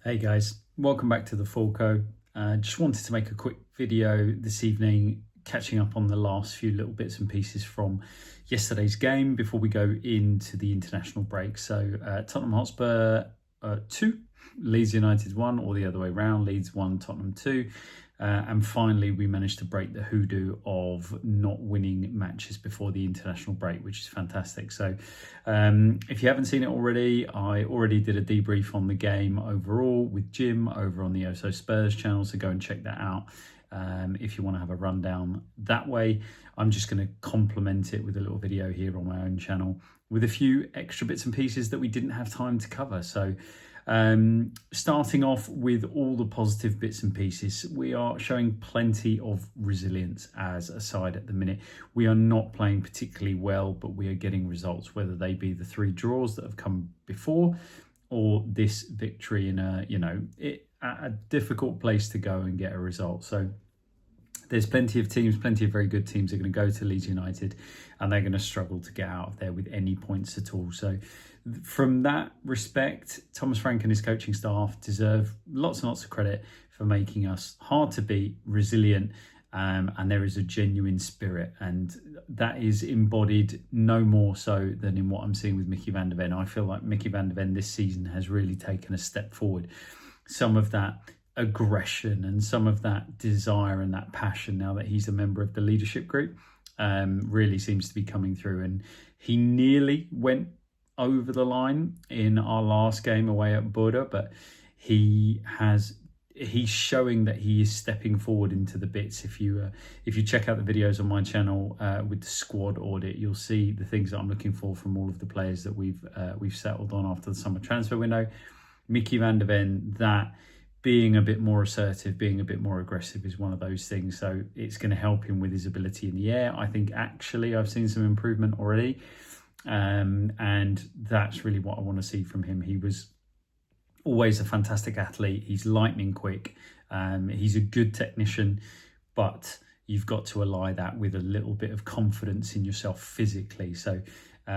Hey guys, welcome back to the Falco. Just wanted to make a quick video this evening, catching up on the last few little bits and pieces from yesterday's game before we go into the international break. So Tottenham Hotspur 2, Leeds United 1, or the other way around, Leeds 1, Tottenham 2. And finally, we managed to break the hoodoo of not winning matches before the international break, which is fantastic. So if you haven't seen it already, I already did a debrief on the game overall with Jim over on the Oso Spurs channel. So go and check that out if you want to have a rundown that way. I'm just going to complement it with a little video here on my own channel with a few extra bits and pieces that we didn't have time to cover. So starting off with all the positive bits and pieces, we are showing plenty of resilience as a side at the minute. We are not playing particularly well, but we are getting results, whether they be the 3 draws that have come before or this victory in a difficult place to go and get a result. So there's plenty of teams, plenty of very good teams are going to go to Leeds United and they're going to struggle to get out of there with any points at all. So from that respect, Thomas Frank and his coaching staff deserve lots and lots of credit for making us hard to beat, resilient, and there is a genuine spirit. And that is embodied no more so than in what I'm seeing with Mickey van der Ven. I feel like Mickey van der Ven this season has really taken a step forward. Some of that aggression and some of that desire and that passion, now that he's a member of the leadership group, really seems to be coming through. And he nearly went over the line in our last game away at Buda, but he's showing that he is stepping forward into the bits. If you check out the videos on my channel with the squad audit, you'll see the things that I'm looking for from all of the players that we've settled on after the summer transfer window. Mickey van der Ven, that being a bit more assertive, being a bit more aggressive is one of those things. So it's going to help him with his ability in the air. I think actually I've seen some improvement already. And that's really what I want to see from him. He was always a fantastic athlete. He's lightning quick. He's a good technician, but you've got to ally that with a little bit of confidence in yourself physically. So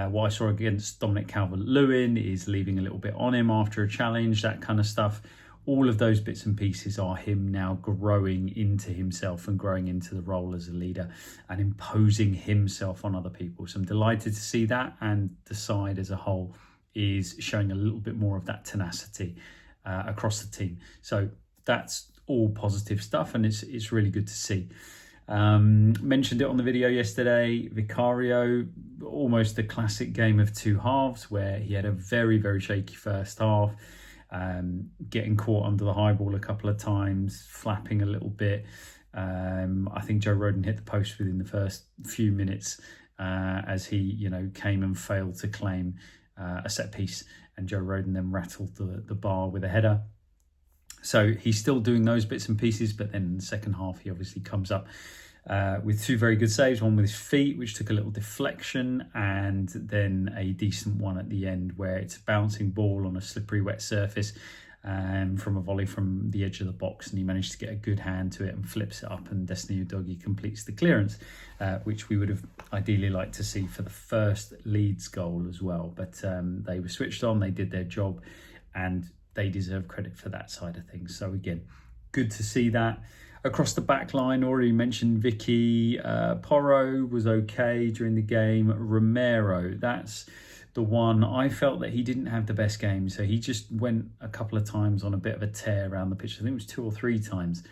what I saw against Dominic Calvert-Lewin is leaving a little bit on him after a challenge, that kind of stuff. All of those bits and pieces are him now growing into himself and growing into the role as a leader and imposing himself on other people. So I'm delighted to see that, and the side as a whole is showing a little bit more of that tenacity across the team. So that's all positive stuff, and it's really good to see. Mentioned it on the video yesterday, Vicario, almost the classic game of 2 halves, where he had a very, very shaky first half. Getting caught under the high ball a couple of times, flapping a little bit. I think Joe Rodon hit the post within the first few minutes as he, came and failed to claim a set piece, and Joe Rodon then rattled the bar with a header. So he's still doing those bits and pieces, but then in the second half he obviously comes up with 2 very good saves, one with his feet, which took a little deflection, and then a decent one at the end where it's a bouncing ball on a slippery wet surface from a volley from the edge of the box, and he managed to get a good hand to it and flips it up, and Destiny Udogie completes the clearance, which we would have ideally liked to see for the first Leeds goal as well. But they were switched on, they did their job, and they deserve credit for that side of things. So again, good to see that. Across the back line, already mentioned Vicky. Porro was okay during the game. Romero, that's the one. I felt that he didn't have the best game. So he just went a couple of times on a bit of a tear around the pitch. I think it was 2 or 3 times.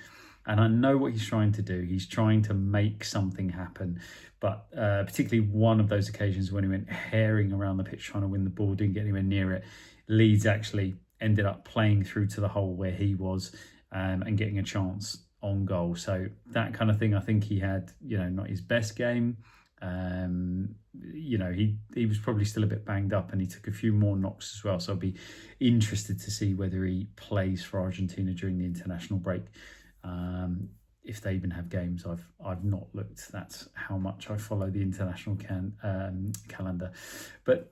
And I know what he's trying to do. He's trying to make something happen. But particularly one of those occasions when he went herring around the pitch trying to win the ball, didn't get anywhere near it. Leeds actually ended up playing through to the hole where he was and getting a chance on goal. So that kind of thing, I think he had, not his best game. He was probably still a bit banged up, and he took a few more knocks as well. So I'll be interested to see whether he plays for Argentina during the international break. If they even have games, I've not looked. That's how much I follow the international calendar. But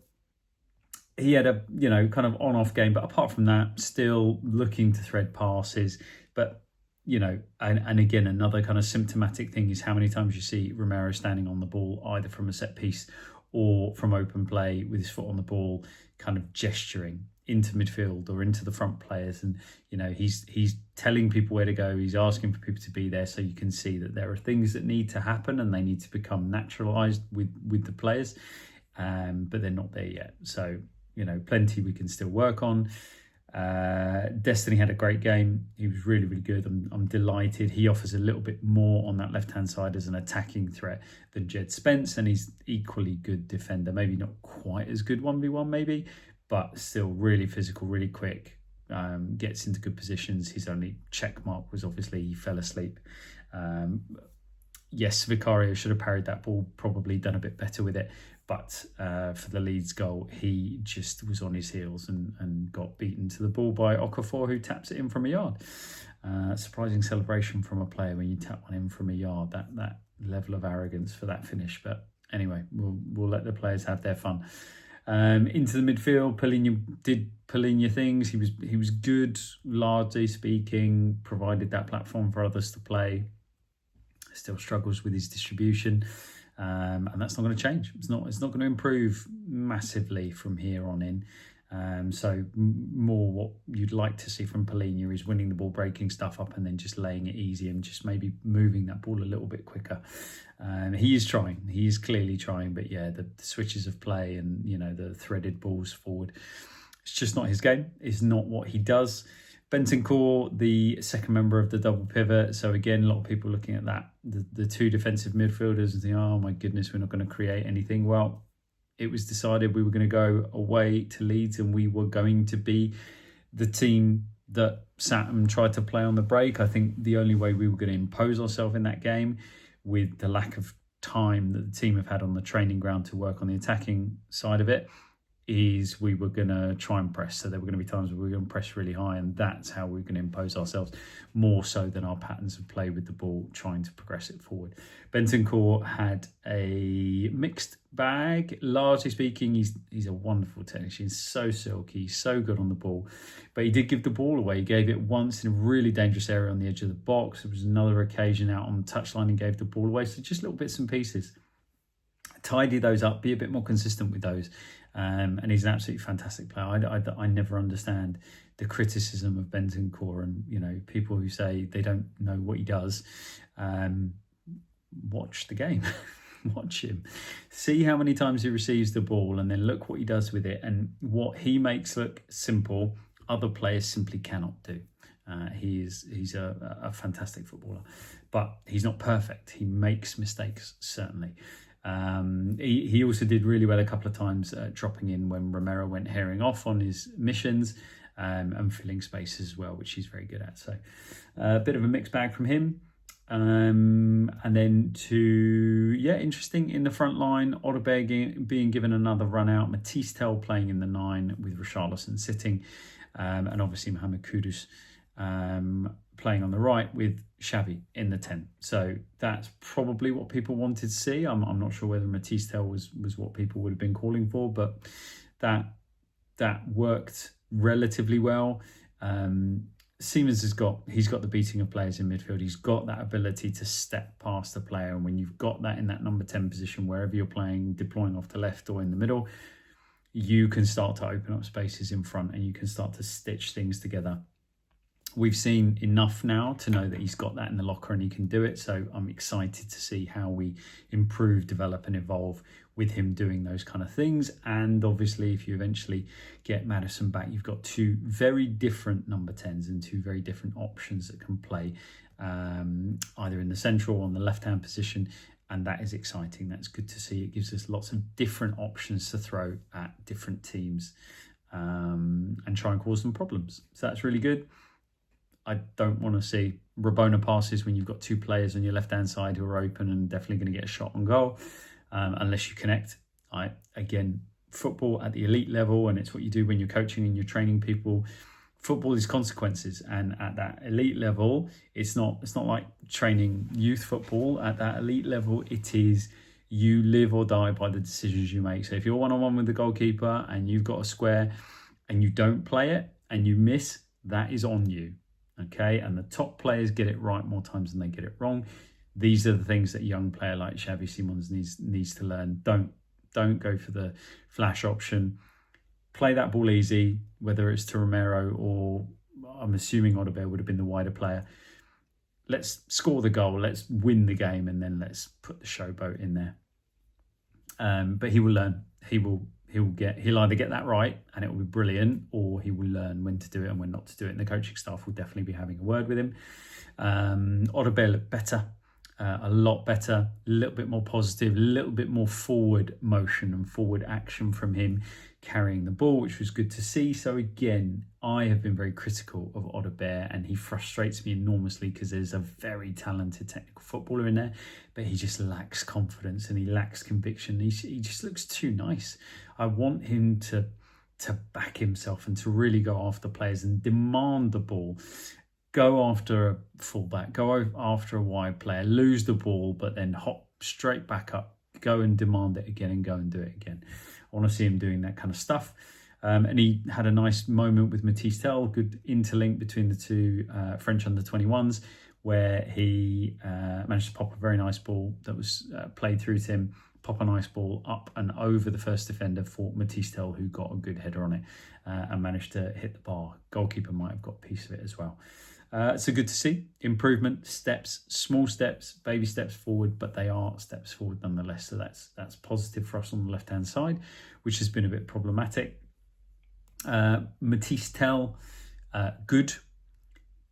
he had a kind of on-off game, but apart from that, still looking to thread passes. But and again, another kind of symptomatic thing is how many times you see Romero standing on the ball, either from a set piece or from open play with his foot on the ball, kind of gesturing. into midfield or into the front players, and he's telling people where to go. He's asking for people to be there, so you can see that there are things that need to happen and they need to become naturalized with the players, but they're not there yet. So plenty we can still work on. Destiny had a great game. He was really, really good. I'm delighted. He offers a little bit more on that left-hand side as an attacking threat than Jed Spence, and he's equally good defender. Maybe not quite as good 1v1 maybe, but still really physical, really quick, gets into good positions. His only check mark was obviously he fell asleep. Yes, Vicario should have parried that ball, probably done a bit better with it. But for the Leeds goal, he just was on his heels and got beaten to the ball by Okafor, who taps it in from a yard. Surprising celebration from a player when you tap one in from a yard. That level of arrogance for that finish. But anyway, we'll let the players have their fun. Into the midfield, Paulinho did Paulinho things. He was good, largely speaking, provided that platform for others to play. Still struggles with his distribution, and that's not going to change. It's not going to improve massively from here on in. So more what you'd like to see from Paulinho is winning the ball, breaking stuff up, and then just laying it easy and just maybe moving that ball a little bit quicker. He is trying. He is clearly trying, but yeah, the switches of play and the threaded balls forward, it's just not his game. It's not what he does. Bentancur, the second member of the double pivot. So again, a lot of people looking at that, the two defensive midfielders and think, oh my goodness, we're not going to create anything. Well, it was decided we were going to go away to Leeds and we were going to be the team that sat and tried to play on the break. I think the only way we were going to impose ourselves in that game, with the lack of time that the team have had on the training ground to work on the attacking side of it, is we were going to try and press. So there were going to be times where we were going to press really high, and that's how we're going to impose ourselves, more so than our patterns of play with the ball, trying to progress it forward. Bentancur had a mixed bag. Largely speaking, he's a wonderful technician, so silky, so good on the ball, but he did give the ball away. He gave it once in a really dangerous area on the edge of the box. There was another occasion out on the touchline and gave the ball away. So just little bits and pieces. Tidy those up, be a bit more consistent with those. And he's an absolutely fantastic player. I never understand the criticism of Bentancur and people who say they don't know what he does. Watch the game. Watch him. See how many times he receives the ball and then look what he does with it. And what he makes look simple, other players simply cannot do. He's a fantastic footballer, but he's not perfect. He makes mistakes, certainly. He also did really well a couple of times dropping in when Romero went herring off on his missions, and filling space as well, which he's very good at. So a bit of a mixed bag from him. And then interesting in the front line, Odeberg being given another run out, Matisse Tell playing in the 9 with Richarlison sitting, and obviously Mohamed Kudus playing on the right with Xavi in the 10. So that's probably what people wanted to see. I'm not sure whether Matisse Tell was what people would have been calling for, but that worked relatively well. Siemens he's got the beating of players in midfield. He's got that ability to step past the player, and when you've got that in that number 10 position, wherever you're playing, deploying off the left or in the middle, you can start to open up spaces in front and you can start to stitch things together. We've seen enough now to know that he's got that in the locker and he can do it. So I'm excited to see how we improve, develop and evolve with him doing those kind of things. And obviously, if you eventually get Maddison back, you've got two very different number 10s and two very different options that can play either in the central or on the left-hand position. And that is exciting. That's good to see. It gives us lots of different options to throw at different teams and try and cause them problems. So that's really good. I don't want to see Rabona passes when you've got two players on your left-hand side who are open and definitely going to get a shot on goal unless you connect. Again, football at the elite level, and it's what you do when you're coaching and you're training people. Football is consequences, and at that elite level, it's not like training youth football. At that elite level, it is you live or die by the decisions you make. So if you're one-on-one with the goalkeeper and you've got a square and you don't play it and you miss, that is on you. Okay, and the top players get it right more times than they get it wrong. These are the things that a young player like Xavi Simons needs to learn. Don't go for the flash option. play that ball easy, whether it's to Romero or I'm assuming Odegaard would have been the wider player. Let's score the goal, let's win the game, and then let's put the showboat in there. But he will learn. He'll either get that right and it will be brilliant, or he will learn when to do it and when not to do it. And the coaching staff will definitely be having a word with him. Odegaard looked better, a lot better, a little bit more positive, a little bit more forward motion and forward action from him carrying the ball, which was good to see. So again, I have been very critical of Odegaard, and he frustrates me enormously because there's a very talented technical footballer in there, but he just lacks confidence and he lacks conviction. He just looks too nice. I want him to back himself and to really go after players and demand the ball. Go after a fullback, go after a wide player, lose the ball, but then hop straight back up, go and demand it again and go and do it again. I want to see him doing that kind of stuff. And he had a nice moment with Matisse Tel, good interlink between the two French under-21s, where he managed to pop a very nice ball that was played through to him, pop a nice ball up and over the first defender for Matisse Tel, who got a good header on it and managed to hit the bar. Goalkeeper might have got a piece of it as well. So good to see. Improvement, steps, small steps, baby steps forward, but they are steps forward nonetheless. So that's positive for us on the left-hand side, which has been a bit problematic. Matisse Tel, good,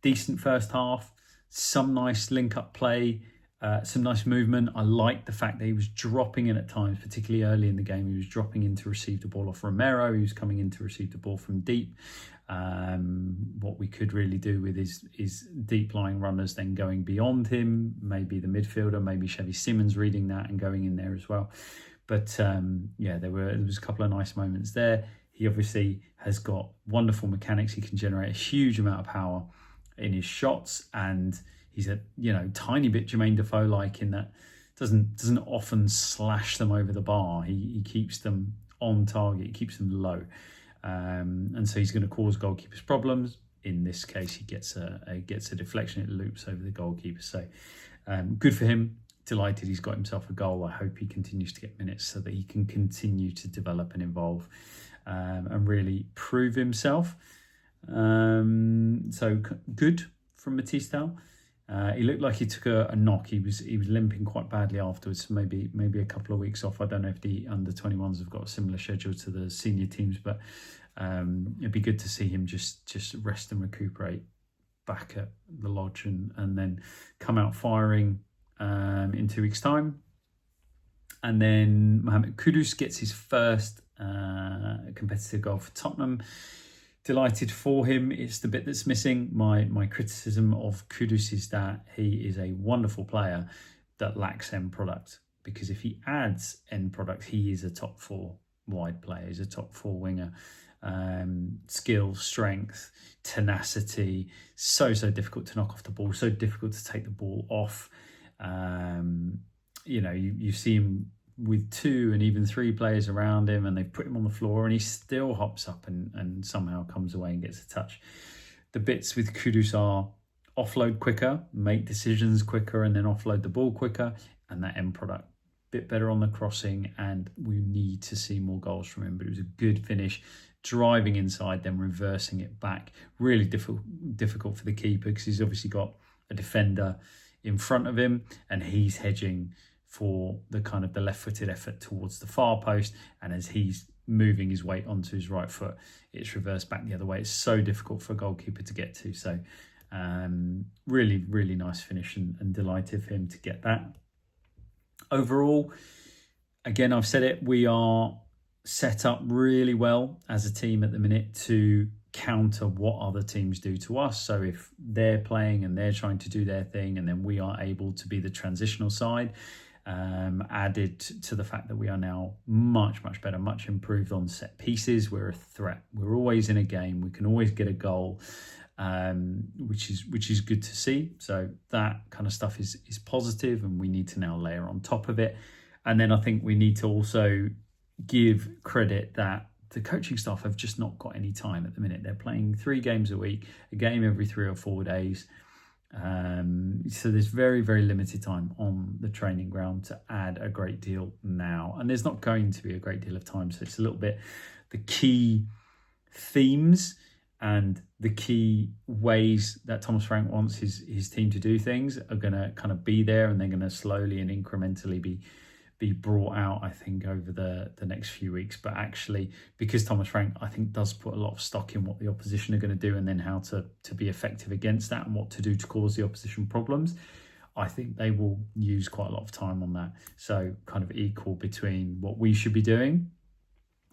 decent first half, some nice link-up play, some nice movement. I like the fact that he was dropping in at times, particularly early in the game. He was dropping in to receive the ball off Romero. He was coming in to receive the ball from deep. What we could really do with is deep lying runners then going beyond him, maybe the midfielder, maybe Xavi Simons reading that and going in there as well. But yeah, there was a couple of nice moments there. He obviously has got wonderful mechanics. He can generate a huge amount of power in his shots, and he's a tiny bit Jermaine Defoe like in that doesn't often slash them over the bar. He keeps them on target, he keeps them low. And so he's going to cause goalkeepers problems. In this case, he gets a deflection, it loops over the goalkeeper. So good for him. Delighted he's got himself a goal. I hope he continues to get minutes so that he can continue to develop and evolve and really prove himself. So good from Matisse Tel. He looked like he took a knock. He was limping quite badly afterwards. So maybe a couple of weeks off. I don't know if the under-21s have got a similar schedule to the senior teams, but it'd be good to see him just rest and recuperate back at the lodge and then come out firing in 2 weeks' time. And then Mohamed Kudus gets his first competitive goal for Tottenham. Delighted for him. It's the bit that's missing. My criticism of Kudus is that he is a wonderful player that lacks end product, because if he adds end product, he is a top 4 wide player. He's a top 4 winger. Skill, strength, tenacity, so difficult to knock off the ball, so difficult to take the ball off. You see him with 2 and even 3 players around him, and they put him on the floor and he still hops up and somehow comes away and gets a touch. The bits with Kudus are offload quicker, make decisions quicker, and then offload the ball quicker, and that end product bit better on the crossing, and we need to see more goals from him. But it was a good finish, driving inside, then reversing it back. Really difficult for the keeper, because he's obviously got a defender in front of him and he's hedging for the kind of the left-footed effort towards the far post, and as he's moving his weight onto his right foot, it's reversed back the other way. It's so difficult for a goalkeeper to get to. So really nice finish, and delighted for him to get that. Overall, again, I've said it, we are set up really well as a team at the minute to counter what other teams do to us. So if they're playing and they're trying to do their thing, and then we are able to be the transitional side, added to the fact that we are now much better, much improved on set pieces. We're a threat. We're always in a game. We can always get a goal, which is good to see. So that kind of stuff is positive, and we need to now layer on top of it. And then I think we need to also give credit that the coaching staff have just not got any time at the minute. They're playing 3 games a week, a game every 3 or 4 days. So there's very limited time on the training ground to add a great deal now, and there's not going to be a great deal of time. So it's a little bit the key themes and the key ways that Thomas Frank wants his team to do things are going to kind of be there, and they're going to slowly and incrementally be brought out, I think, over the next few weeks. But actually, because Thomas Frank, I think, does put a lot of stock in what the opposition are going to do and then how to be effective against that and what to do to cause the opposition problems, I think they will use quite a lot of time on that. So kind of equal between what we should be doing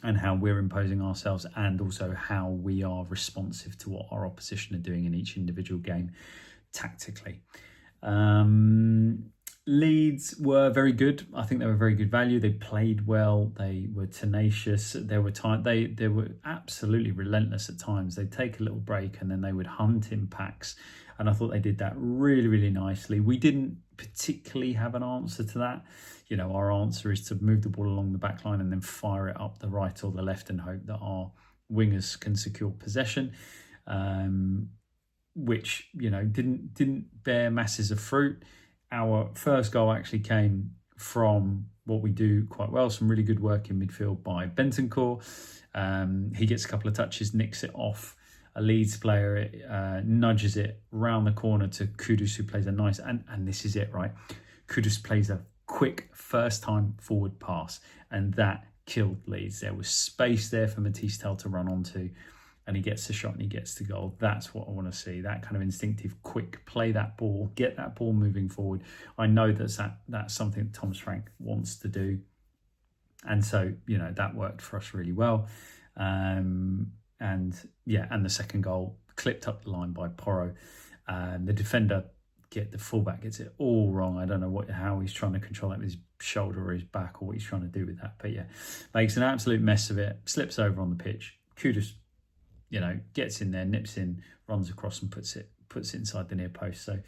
and how we're imposing ourselves, and also how we are responsive to what our opposition are doing in each individual game tactically. Leeds were very good. I think they were very good value. They played well. They were tenacious. There were times they were absolutely relentless at times. They'd take a little break and then they would hunt in packs. And I thought they did that really, really nicely. We didn't particularly have an answer to that. You know, our answer is to move the ball along the back line and then fire it up the right or the left and hope that our wingers can secure possession, which, you know, didn't bear masses of fruit. Our first goal actually came from what we do quite well, some really good work in midfield by Bentancur. He gets a couple of touches, nicks it off a Leeds player, nudges it round the corner to Kudus, who plays a nice, and this is it, right? Kudus plays a quick first time forward pass, and that killed Leeds. There was space there for Matisse Tel to run onto, and he gets the shot and he gets the goal. That's what I want to see. That kind of instinctive, quick, play that ball, get that ball moving forward. I know that's something that Thomas Frank wants to do. And so, you know, that worked for us really well. And the second goal clipped up the line by Porro. The defender, the fullback gets it all wrong. I don't know how he's trying to control it with his shoulder or his back, or what he's trying to do with that. But yeah, makes an absolute mess of it, slips over on the pitch. Kudus, you know, gets in there, nips in, runs across and puts it inside the near post. So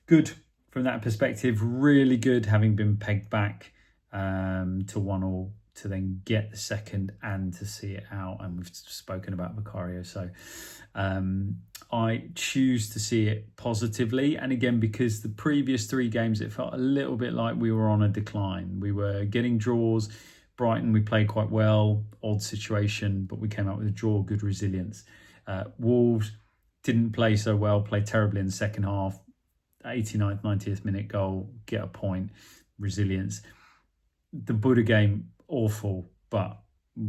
good from that perspective. Really good, having been pegged back to 1-1, to then get the second and to see it out. And we've spoken about Vicario. So I choose to see it positively. And again, because the previous 3 games, it felt a little bit like we were on a decline. We were getting draws. Brighton, we played quite well, odd situation, but we came out with a draw, good resilience. Wolves didn't play so well, played terribly in the second half. 89th, 90th minute goal, get a point, resilience. The Buddha game, awful, but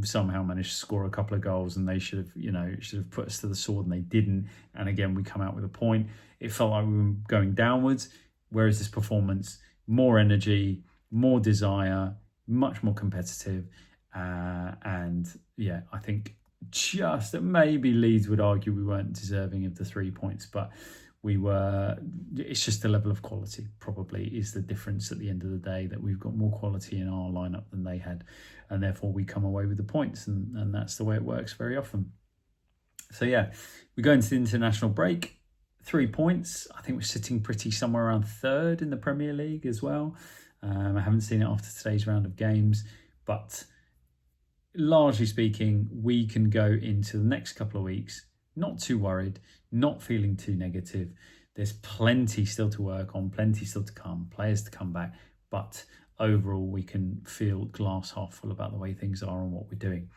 somehow managed to score a couple of goals, and they should have put us to the sword, and they didn't. And again, we come out with a point. It felt like we were going downwards, whereas this performance, more energy, more desire, much more competitive, and yeah, I think just that maybe Leeds would argue we weren't deserving of the 3 points, but we were. It's just the level of quality probably is the difference at the end of the day, that we've got more quality in our lineup than they had, and therefore we come away with the points, and that's the way it works very often. So yeah, we go into the international break, 3 points. I think we're sitting pretty somewhere around 3rd in the Premier League as well. I haven't seen it after today's round of games, but largely speaking, we can go into the next couple of weeks not too worried, not feeling too negative. There's plenty still to work on, plenty still to come, players to come back, but overall we can feel glass half full about the way things are and what we're doing.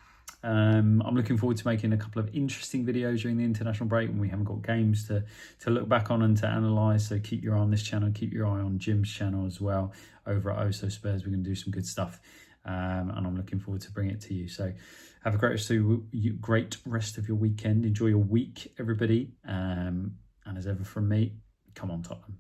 I'm looking forward to making a couple of interesting videos during the international break when we haven't got games to look back on and to analyse. So keep your eye on this channel, keep your eye on Jim's channel as well. Over at Oso Spurs, we're going to do some good stuff, and I'm looking forward to bringing it to you. So have a great rest of your weekend. Enjoy your week, everybody. And as ever from me, come on Tottenham.